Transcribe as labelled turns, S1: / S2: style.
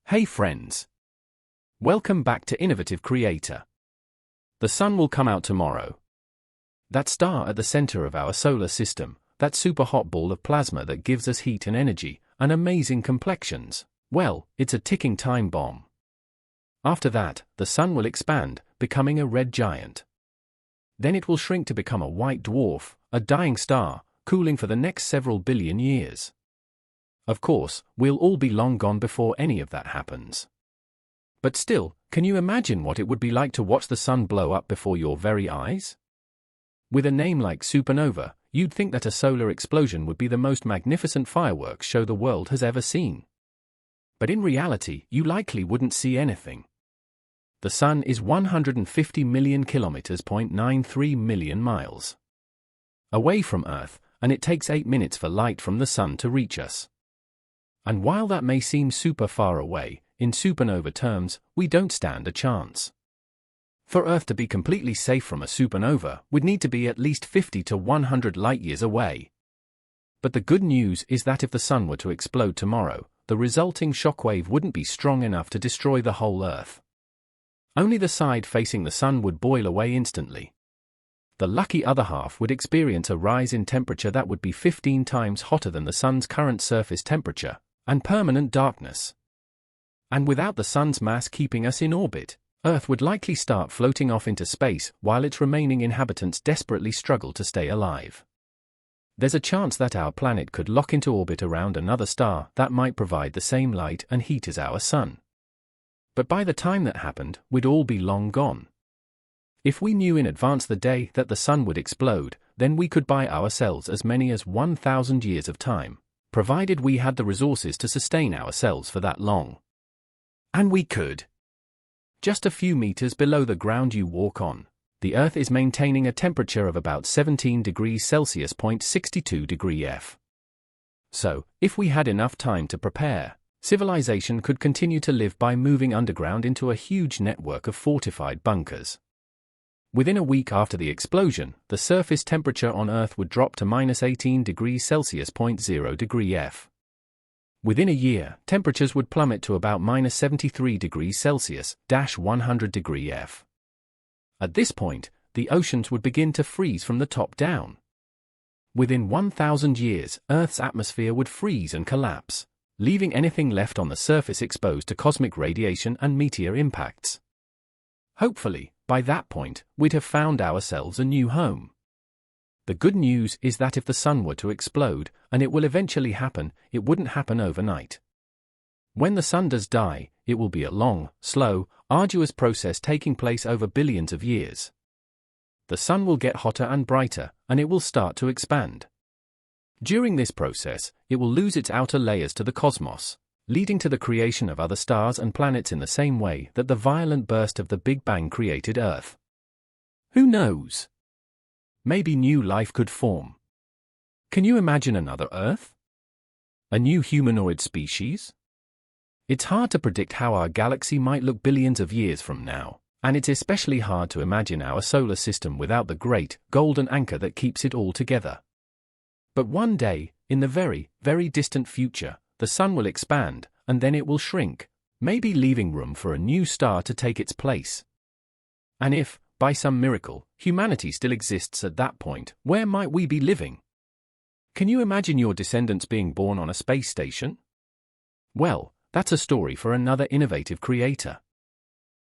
S1: Hey friends! Welcome back to Innovative Creator. The sun will come out tomorrow. That star at the center of our solar system, that super hot ball of plasma that gives us heat and energy, and amazing complexions, well, it's a ticking time bomb. After that, the sun will expand, becoming a red giant. Then it will shrink to become a white dwarf, a dying star, cooling for the next several billion years. Of course, we'll all be long gone before any of that happens. But still, can you imagine what it would be like to watch the sun blow up before your very eyes? With a name like Supernova, you'd think that a solar explosion would be the most magnificent fireworks show the world has ever seen. But in reality, you likely wouldn't see anything. The sun is 150 million kilometers, 0.93 million miles away from Earth, and it takes 8 minutes for light from the sun to reach us. And while that may seem super far away, in supernova terms, we don't stand a chance. For Earth to be completely safe from a supernova, we'd need to be at least 50 to 100 light-years away. But the good news is that if the sun were to explode tomorrow, the resulting shockwave wouldn't be strong enough to destroy the whole Earth. Only the side facing the sun would boil away instantly. The lucky other half would experience a rise in temperature that would be 15 times hotter than the sun's current surface temperature, and permanent darkness. And without the sun's mass keeping us in orbit, Earth would likely start floating off into space while its remaining inhabitants desperately struggle to stay alive. There's a chance that our planet could lock into orbit around another star that might provide the same light and heat as our sun. But by the time that happened, we'd all be long gone. If we knew in advance the day that the sun would explode, then we could buy ourselves as many as 1,000 years of time, provided we had the resources to sustain ourselves for that long. And we could. Just a few meters below the ground you walk on, the Earth is maintaining a temperature of about 17 degrees Celsius, 0.62 degree F. So, if we had enough time to prepare, civilization could continue to live by moving underground into a huge network of fortified bunkers. Within a week after the explosion, the surface temperature on Earth would drop to -18 degrees Celsius, 0.0 degree F. Within a year, temperatures would plummet to about -73 degrees Celsius, 100 degree F. At this point, the oceans would begin to freeze from the top down. Within 1,000 years, Earth's atmosphere would freeze and collapse, leaving anything left on the surface exposed to cosmic radiation and meteor impacts. Hopefully, by that point, we'd have found ourselves a new home. The good news is that if the sun were to explode, and it will eventually happen, it wouldn't happen overnight. When the sun does die, it will be a long, slow, arduous process taking place over billions of years. The sun will get hotter and brighter, and it will start to expand. During this process, it will lose its outer layers to the cosmos, leading to the creation of other stars and planets in the same way that the violent burst of the Big Bang created Earth. Who knows? Maybe new life could form. Can you imagine another Earth? A new humanoid species? It's hard to predict how our galaxy might look billions of years from now, and it's especially hard to imagine our solar system without the great, golden anchor that keeps it all together. But one day, in the very, very distant future, the sun will expand, and then it will shrink, maybe leaving room for a new star to take its place. And if, by some miracle, humanity still exists at that point, where might we be living? Can you imagine your descendants being born on a space station? Well, that's a story for another innovative creator.